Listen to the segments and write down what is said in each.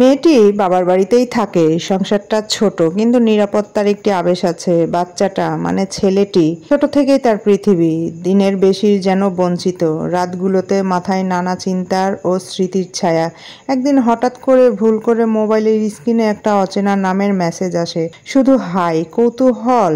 মেয়েটি বাবার বাড়িতেই থাকে। সংসারটা ছোট কিন্তু নিরাপত্তার একটি আবেশ আছে। বাচ্চাটা মানে ছেলেটি ছোট থেকেই তার পৃথিবী। দিনের বেশি যেন বঞ্চিত, রাতগুলোতে মাথায় নানা চিন্তার ও স্মৃতির ছায়া। একদিন হঠাৎ করে ভুল করে মোবাইলের স্ক্রিনে একটা অচেনা নামের মেসেজ আসে। শুধু হাই, কৌতূহল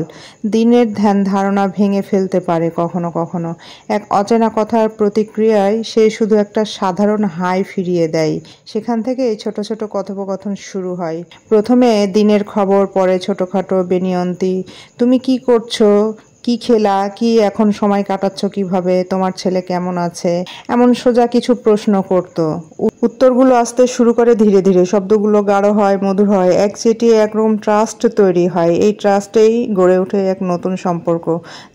দিনের ধ্যান ধারণা ভেঙে ফেলতে পারে কখনো কখনো। এক অচেনা কথার প্রতিক্রিয়ায় সে শুধু একটা সাধারণ হাই ফিরিয়ে দেয়। সেখান থেকে ছোট ছোট কথোপকথন শুরু হয়। প্রথমে দিনের খবর, পরে ছোটখাটো বেনিয়ন্তি। তুমি কি করছো, কি খেলা, কি এখন সময় কাটাচ্ছ কিভাবে, তোমার ছেলে কেমন আছে, এমন সোজা কিছু প্রশ্ন করত। উত্তরগুলো আসতে শুরু করে ধীরে ধীরে। শব্দগুলো গাঢ় হয়, মধুর হয়, একচেটিয়া একরকম ট্রাস্ট তৈরি হয়। এই ট্রাস্টেই গড়ে ওঠে এক নতুন সম্পর্ক।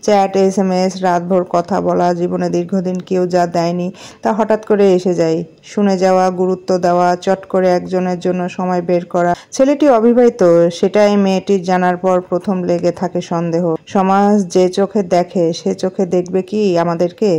চ্যাট, SMS, রাতভর কথা বলা। জীবনে দীর্ঘদিন কেউ যা দেয়নি তা হঠাৎ করে এসে যায়। শুনে যাওয়া, গুরুত্ব দেওয়া, চট করে একজনের জন্য সময় বের করা। ছেলেটি অবিবাহিত, সেটাই মেয়েটির জানার পর প্রথম লেগে থাকে সন্দেহ। সমাজ যে চোখে দেখে সে চোখে দেখবে কি আমাদেরকে?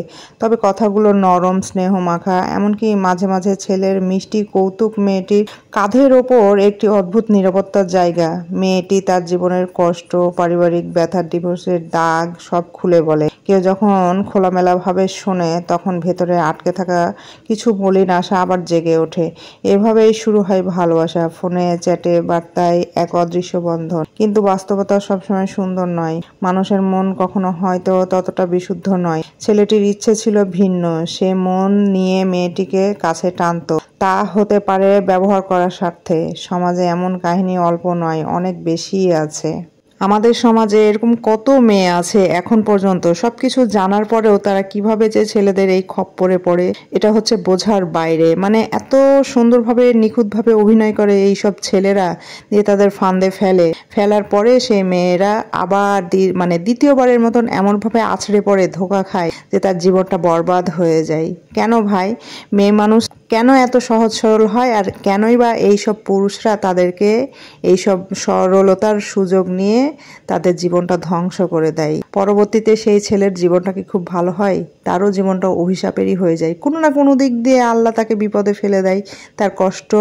তবে কথাগুলো নরম, স্নেহ মাখা, এমনকি মাঝে মাঝে ছেলের মিষ্টি কৌতুক মেয়েটির কাঁধের ওপর একটি অদ্ভুত নিরাপত্তার জায়গা। মেয়েটি তার জীবনের কষ্ট, পারিবারিক ব্যথা, ডিভোর্সের দাগ সব খুলে বলে। কেউ যখন খোলামেলাভাবে শোনে তখন ভেতরে আটকে থাকা কিছু মলিন আশা আবার জেগে ওঠে। এভাবেই শুরু হয় ভালোবাসা। ফোনে, চ্যাটে, বার্তায় এক অদৃশ্য বন্ধন। কিন্তু বাস্তবতা সবসময় সুন্দর নয়। মানুষের মন কখনো হয়তো ততটা বিশুদ্ধ নয়। ছেলেটির ইচ্ছে ছিল ভিন্ন। সে মন নিয়ে মেয়েটিকে কাছে টানতো। তা হতে পারে ব্যবহার করার স্বার্থে। সমাজে এমন কাহিনী অল্প নয়, অনেক বেশিই আছে। আমাদের সমাজে এরকম কত মেয়ে আছে এখন পর্যন্ত। সবকিছু জানার পরেও তারা কিভাবে যে ছেলেদের এই খপ্পরে পড়ে, এটা হচ্ছে বোঝার বাইরে। মানে এত সুন্দরভাবে নিখুঁতভাবে অভিনয় করে এই সব ছেলেরা, দিয়ে তাদের ফাঁদে ফেলার পরে সেই মেয়েরা আবার দ্বিতীয়বারের মতন এমনভাবে আছড়ে পড়ে, ধোঁকা খায় যে তার জীবনটা বরবাদ হয়ে যায়। কেন ভাই? মেয়ে মানুষ কেন এত সহজ সরল হয়? আর কেনই বা এইসব পুরুষরা তাদেরকে এইসব সরলতার সুযোগ নিয়ে তাদের জীবনটা ধ্বংস করে দেয়? পরবর্তীতে সেই ছেলের জীবনটা কি খুব ভালো হয়? তারও জীবনটা অভিশাপেরই হয়ে যায়। কোনো না কোনো দিক দিয়ে আল্লাহ তাকে বিপদে ফেলে দেয়। তার কষ্ট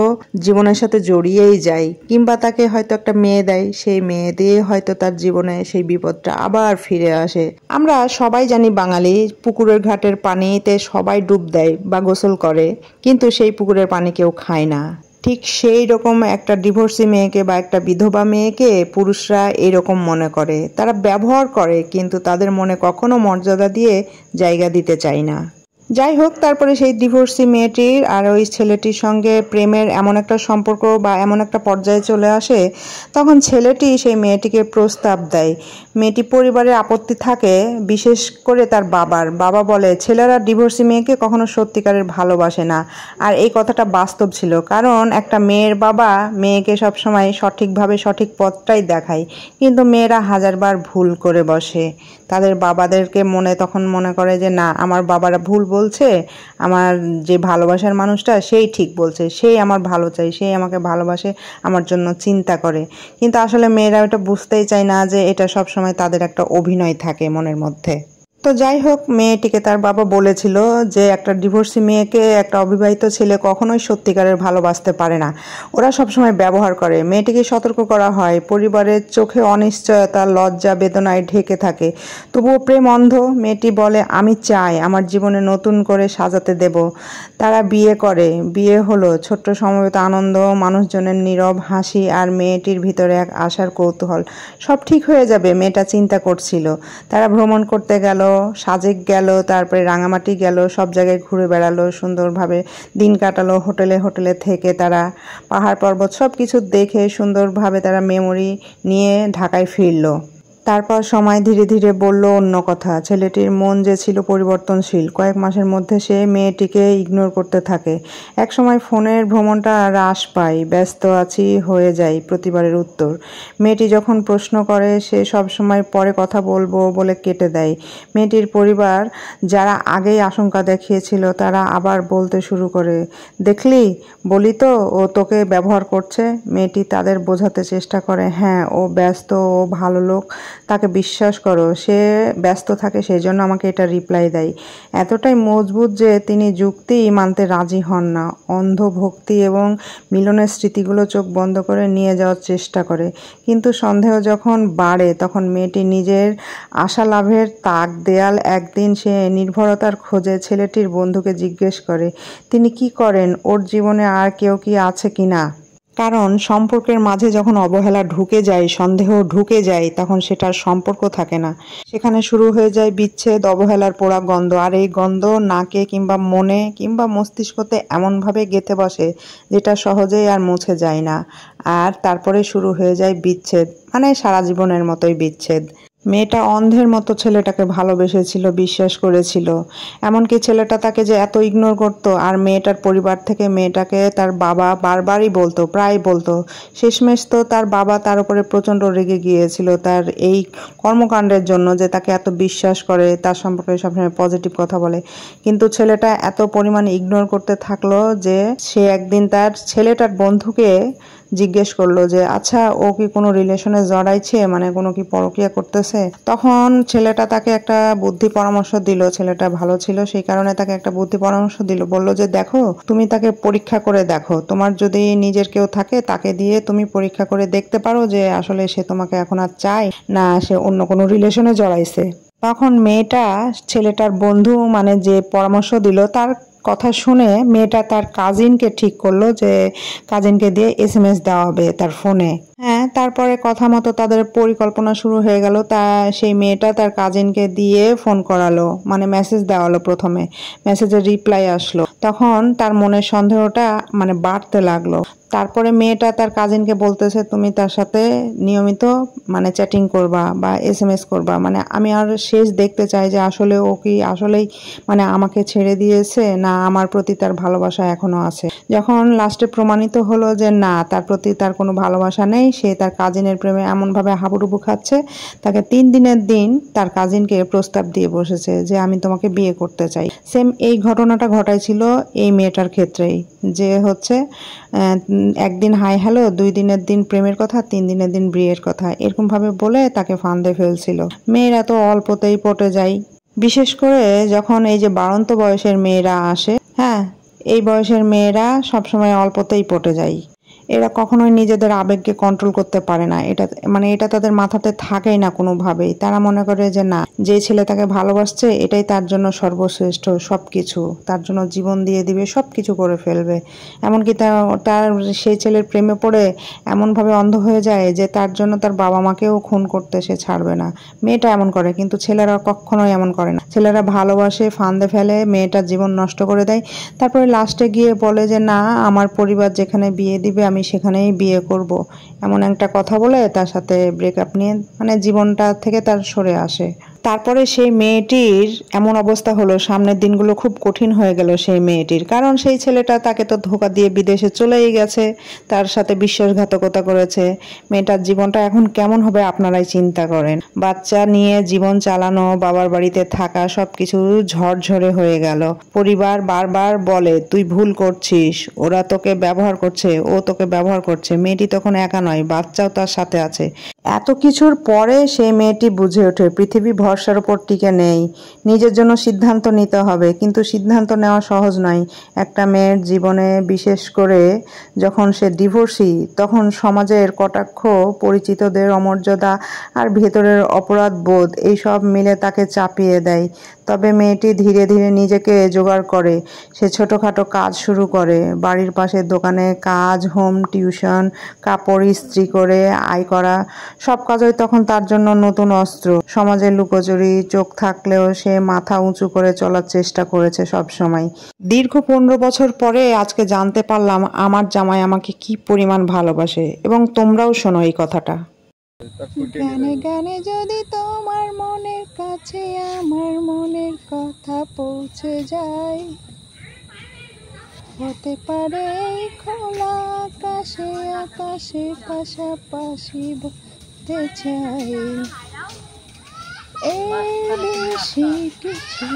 জীবনের সাথে জড়িয়েই যায়। কিংবা তাকে হয়তো একটা মেয়ে দেয়, সেই মেয়ে দিয়ে হয়তো তার জীবনে সেই বিপদটা আবার ফিরে আসে। আমরা সবাই জানি বাঙালি পুকুরের ঘাটের পানিতে সবাই ডুব দেয় বা গোসল করে, কিন্তু সেই পুকুরের পানি কেউ খায় না। ঠিক সেই রকম একটা ডিভোর্সি মেয়েকে বা একটা বিধবা মেয়েকে পুরুষরা এরকম মনে করে। তারা ব্যবহার করে, কিন্তু তাদের মনে কখনো মর্যাদা দিয়ে জায়গা দিতে চায় না। যাই হোক, তারপরে সেই ডিভোর্সি মেয়েটির আর ওই ছেলেটির সঙ্গে প্রেমের এমন একটা সম্পর্ক বা এমন একটা পর্যায়ে চলে আসে, তখন ছেলেটি সেই মেয়েটিকে প্রস্তাব দেয়। মেয়েটি পরিবারের আপত্তি থাকে, বিশেষ করে তার বাবা বলে ছেলেরা ডিভোর্সি মেয়েকে কখনো সত্যিকারের ভালোবাসে না। আর এই কথাটা বাস্তব ছিল, কারণ একটা মেয়ের বাবা মেয়েকে সবসময় সঠিকভাবে সঠিক পথটাই দেখায়, কিন্তু মেয়েরা হাজারবার ভুল করে বসে। তাদের বাবাদেরকে তখন মনে করে যে না, আমার বাবারা ভুল বলছে, আমার যে ভালোবাসার মানুষটা সেই ঠিক বলছে, সেই আমার ভালো চাই, সেই আমাকে ভালোবাসে, আমার জন্য চিন্তা করে। কিন্তু আসলে মেয়েরা ওটা বুঝতেই চায় না যে এটা সবসময় তাদের একটা অভিনয় থাকে মনের মধ্যে। তো যাই হোক, মেয়েটিকে তার বাবা বলেছিল যে একটা ডিভোর্সি মেয়েকে একটা অবিবাহিত ছেলে কখনোই সত্যিকারের ভালোবাসতে পারে না, ওরা সবসময় ব্যবহার করে। মেয়েটিকে সতর্ক করা হয়। পরিবারের চোখে অনিশ্চয়তা, লজ্জা, বেদনায় ঢেকে থাকে, তবুও প্রেম অন্ধ। মেয়েটি বলে আমি চাই আমার জীবনে নতুন করে সাজাতে দেব। তারা বিয়ে করে। বিয়ে হলো। ছোট্ট সমবেত আনন্দ, মানুষজনের নীরব হাসি, আর মেয়েটির ভিতরে এক আশার কৌতূহল। সব ঠিক হয়ে যাবে, মেয়েটা চিন্তা করছিল। তারা ভ্রমণ করতে গেল, সাজেক গেল, তারপরে রাঙামাটি গেল, সব জায়গায় ঘুরে বেড়ালো, সুন্দরভাবে দিন কাটালো। হোটেলে হোটেলে থেকে তারা পাহাড় পর্বত সব কিছু দেখে সুন্দরভাবে তারা মেমোরি নিয়ে ঢাকায় ফিরলো। তারপর সময় ধীরে ধীরে বলল অন্য কথা। ছেলেটির মন যে ছিল পরিবর্তনশীল। কয়েক মাসের মধ্যে সে মেয়েটিকে ইগনোর করতে থাকে। একসময় ফোনের ভ্রমণটা হ্রাস পায়। ব্যস্ত আছি হয়ে যায় প্রতিবারের উত্তর। মেয়েটি যখন প্রশ্ন করে সে সব সময় পরে কথা বলবো বলে কেটে দেয়। মেয়েটির পরিবার, যারা আগেই আশঙ্কা দেখিয়েছিল, তারা আবার বলতে শুরু করে, দেখলি, বলি তো, ও তোকে ব্যবহার করছে। মেয়েটি তাদের বোঝাতে চেষ্টা করে, হ্যাঁ, ও ব্যস্ত, ও ভালো লোক, তাকে বিশ্বাস করো। সে ব্যস্ত থাকে, সেই জন্য আমাকে এটা রিপ্লাই দেয়। এতটাই মজবুত যে তিনি যুক্তি মানতে রাজি হন না। অন্ধ ভক্তি এবং মিলনের স্মৃতিগুলো চোখ বন্ধ করে নিয়ে যাওয়ার চেষ্টা করে। কিন্তু সন্দেহ যখন বাড়ে তখন মেয়েটি নিজের আশা লাভের তাক দেয়াল। একদিন সে নির্ভরতার খোঁজে ছেলেটির বন্ধুকে জিজ্ঞেস করে তিনি কি করেন, ওর জীবনে আর কেউ কি আছে কিনা। কারণ সম্পর্কের মাঝে যখন অবহেলা ঢুকে যায়, সন্দেহ ঢুকে যায়, তখন সেটার সম্পর্ক থাকে না। সেখানে শুরু হয়ে যায় বিচ্ছেদ, অবহেলার পোড়া গন্ধ। আর এই গন্ধ নাকে কিংবা মনে কিংবা মস্তিষ্কতে এমনভাবে গেঁথে বসে যেটা সহজেই আর মুছে যায় না। আর তারপরে শুরু হয়ে যায় বিচ্ছেদ, মানে সারা জীবনের মতোই বিচ্ছেদ। মেয়েটা অন্ধের মতো ছেলেটাকে ভালোবেসেছিল, বিশ্বাস করেছিল। এমনকি ছেলেটা তাকে যে এত ইগনোর করতো, আর মেয়েটার পরিবার থেকে মেয়েটাকে তার বাবা বারবারই বলতো, প্রায় বলতো। শেষমেশ তো তার বাবা তার উপরে প্রচণ্ড রেগে গিয়েছিল তার এই কর্মকাণ্ডের জন্য, যে তাকে এত বিশ্বাস করে, তার সম্পর্কে সবসময় পজিটিভ কথা বলে। কিন্তু ছেলেটা এত পরিমাণে ইগনোর করতে থাকলো যে সে একদিন তার ছেলেটার বন্ধুকে জিজ্ঞেস করলো যে আচ্ছা, ও কি কোনো রিলেশনে জড়াইছে, মানে কোনো কি পরকীয়া করতেছে। তখন ছেলেটা তাকে একটা বুদ্ধি পরামর্শ দিল। ছেলেটা ভালো ছিল, সেই কারণে তাকে একটা বুদ্ধি পরামর্শ দিল। বলল যে দেখো, তুমি তাকে পরীক্ষা করে দেখো, তোমার যদি নিজের কেউ থাকে তাকে দিয়ে তুমি পরীক্ষা করে দেখতে পারো যে আসলে সে তোমাকে এখন আর চায় না, সে অন্য কোনো রিলেশনে জড়াইছে। তখন মেয়েটা ছেলেটার বন্ধু মানে যে পরামর্শ দিল তার কথা শুনে মেয়েটা তার কাজিনকে ঠিক করলো যে কাজিনকে দিয়ে SMS দেওয়া হবে তার ফোনে। হ্যাঁ, তারপরে কথা মতো তাদের পরিকল্পনা শুরু হয়ে গেল। তা সেই মেয়েটা তার কাজিনকে দিয়ে ফোন করালো, মানে মেসেজ দেওয়ালো। প্রথমে মেসেজের রিপ্লাই আসলো, তখন তার মনের সন্দেহটা মানে বাড়তে লাগলো। তারপরে মেয়েটা তার কাজিনকে বলতেছে তুমি তার সাথে নিয়মিত মানে চ্যাটিং করবা বা SMS করবা, মানে আমি আর শেষ দেখতে চাই যে আসলে ও কি আসলেই মানে আমাকে ছেড়ে দিয়েছে না আমার প্রতি তার ভালোবাসা এখনো আছে। যখন লাস্টে প্রমাণিত হলো যে না, তার প্রতি তার কোনো ভালোবাসা নেই, সে তার কাজিনের প্রেমে এমনভাবে হাবুডুবু খাচ্ছে, তাকে 3 দিনের দিন তার কাজিনকে প্রস্তাব দিয়ে বসেছে যে আমি তোমাকে বিয়ে করতে চাই। সেম এই ঘটনাটা ঘটাইছিল এই মেয়েটার ক্ষেত্রেই, যে হচ্ছে একদিন হাই হ্যালো, 2 দিনের দিন প্রেমের কথা, 3 দিনের দিন বিয়ের কথা, এরকমভাবে বলে তাকে ফাঁদে ফেলছিল। মেয়েরা তো অল্পতেই পটে যায়, বিশেষ করে যখন এই যে বাড়ন্ত বয়সের মেয়েরা আসে। হ্যাঁ, এই বয়সের মেয়েরা সবসময় অল্পতেই পটে যায়। এরা কখনোই নিজেদের আবেগকে কন্ট্রোল করতে পারে না। এটা তাদের মাথাতে থাকেই না কোনোভাবেই। তারা মনে করে যে না, যে ছেলে তাকে ভালোবাসছে এটাই তার জন্য সর্বশ্রেষ্ঠ, সবকিছু তার জন্য জীবন দিয়ে দিবে, সবকিছু করে ফেলবে। এমনকি তার সেই ছেলের প্রেমে পড়ে এমনভাবে অন্ধ হয়ে যায় যে তার জন্য তার বাবা মাকেও খুন করতে সে ছাড়বে না। মেয়েটা এমন করে, কিন্তু ছেলেরা কখনোই এমন করে না। ছেলেরা ভালোবাসে, ফাঁদে ফেলে, মেয়েটার জীবন নষ্ট করে দেয়। তারপরে লাস্টে গিয়ে বলে যে না, আমার পরিবার যেখানে বিয়ে দিবে আমি সেখানেই বিয়ে করব, এমন একটা কথা বলে তার সাথে ব্রেকআপ নিয়ে মানে জীবনটা থেকে তার সরে আসে। তারপরে সেই মেয়েটির এমন অবস্থা হলো, সামনের দিনগুলো খুব কঠিন হয়ে গেল সেই মেয়েটির। কারণ সেই ছেলেটা তাকে তো ধোঁকা দিয়ে বিদেশে চলেই গেছে, তার সাথে বিশ্বাসঘাতকতা করেছে। মেয়েটার জীবনটা এখন কেমন হবে আপনারাই চিন্তা করেন। বাচ্চা নিয়ে জীবন চালানো, বাবার বাড়িতে থাকা, সবকিছু ঝরঝরে হয়ে গেল। পরিবার বারবার বলে তুই ভুল করছিস, ওরা তোকে ব্যবহার করছে, ও তোকে ব্যবহার করছে। মেয়েটি তখন একা নয়, বাচ্চাও তার সাথে আছে। এত কিছুর পরে সেই মেয়েটি বুঝে ওঠে পৃথিবী ভরসার উপর টিকে নেই, নিজের জন্য সিদ্ধান্ত নিতে হবে। কিন্তু সিদ্ধান্ত নেওয়া সহজ নয় একটা মেয়ের জীবনে, বিশেষ করে যখন সে ডিভোর্সি। তখন সমাজের কটাক্ষ, পরিচিতদের অমর্যাদা আর ভেতরের অপরাধ বোধ এইসব মিলে তাকে চাপিয়ে দেয়। তবে মেয়েটি ধীরে ধীরে নিজেকে জোগাড় করে। সে ছোটোখাটো কাজ শুরু করে, বাড়ির পাশের দোকানে কাজ, হোম টিউশন, কাপড় ইস্ত্রি করে আয় করা, সব কাজই তখন তার জন্য নতুন অস্ত্র। সমাজের লুকোচুরি চোখ থাকলেও সে মাথা উঁচু করে চলার চেষ্টা করেছে সব সময়। দীর্ঘ 15 বছর পরে আজকে জানতে পারলাম আমার জামাই আমাকে কি পরিমাণ ভালোবাসে। এবং তোমরাও শোনো এই কথাটা। গানে গানে যদি তোমার মনের কাছে আমার মনের কথা পৌঁছে যায়, হতে পারে খোলা আকাশে আকাশে পাশাপাশি বলতে চাই, এর বেশি কিছু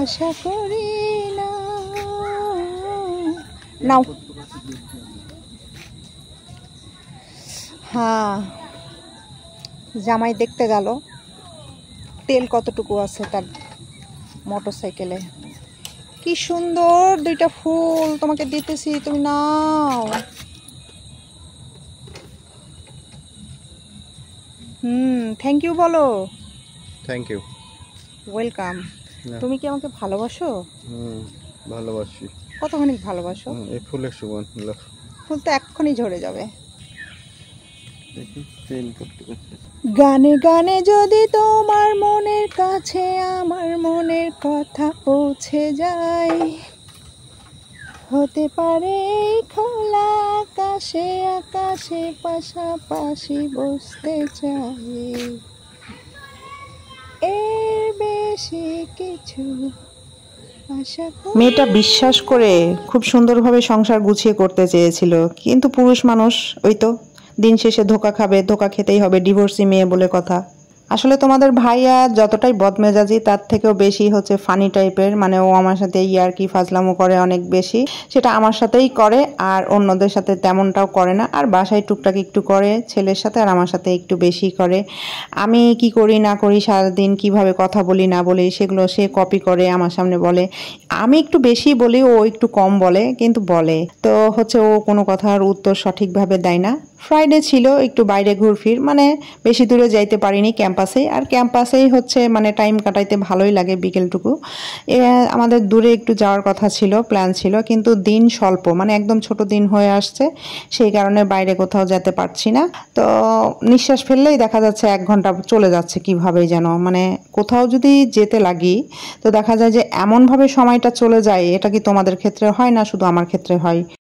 আশা করি না। নাও। হ্যাঁ, জামাই দেখতে গেল তেল কতটুকু আছে তার মোটরসাইকেলে। কি সুন্দর দুইটা ফুল তোমাকে দিতেছি, তুমি নাও। থ্যাংক ইউ বলো। Thank you, welcome. তুমি কি আমাকে ভালোবাসো? ভালোবাসি। কতখানি ভালোবাসো? এই ফুলের সুগন্ধ, ফুল তো এক্ষুনি ঝরে যাবে। গানে গানে যদি তোমার মনের কাছে আমার মনের কথা পৌঁছে যায়, হতে পারে এই খোলা আকাশে আকাশে পাশাপাশি বসতে চাই, এর বেশি কিছু আশা করি। মেয়েটা বিশ্বাস করে খুব সুন্দরভাবে সংসার গুছিয়ে করতে চেয়েছিল, কিন্তু পুরুষ মানুষ ওই তো দিন শেষে ধোকা খাবে, ধোকা খেতেই হবে, ডিভোর্সি মেয়ে বলে কথা। আসলে তোমাদের ভাইয়া যতটাই বদমেজাজি তার থেকেও বেশি হচ্ছে ফানি টাইপের, মানে ও আমার সাথে ইয়ার্কি ফাজলামো করে অনেক বেশি, সেটা আমার সাথেই করে আর অন্যদের সাথে তেমনটাও করে না। আর বাসায় টুকটাক একটু করে ছেলের সাথে, আর আমার সাথে একটু বেশি করে। আমি কি করি না করি, সারাদিন কিভাবে কথা বলি না বলি সেগুলো সে কপি করে আমার সামনে বলে। আমি একটু বেশি বলি, ও একটু কম বলে, কিন্তু বলে তো হচ্ছে ও কোনো কথার উত্তর সঠিকভাবে দেয় না। ফ্রাইডে ছিল, একটু বাইরে ঘুরফির, মানে বেশি দূরে যাইতে পারিনি, ক্যাম্পাসেই। আর ক্যাম্পাসেই হচ্ছে মানে টাইম কাটাইতে ভালোই লাগে বিকেলটুকু। আমাদের দূরে একটু যাওয়ার কথা ছিল, প্ল্যান ছিল, কিন্তু দিন স্বল্প, মানে একদম ছোট দিন হয়ে আসছে, সেই কারণে বাইরে কোথাও যেতে পারছি না। তো নিঃশ্বাস ফেললেই দেখা যাচ্ছে 1 ঘন্টা চলে যাচ্ছে কিভাবেই যেন, মানে কোথাও যদি যেতে লাগি তো দেখা যায় যে এমনভাবে সময়টা চলে যায়। এটা কি তোমাদের ক্ষেত্রে হয় না শুধু আমার ক্ষেত্রে হয়?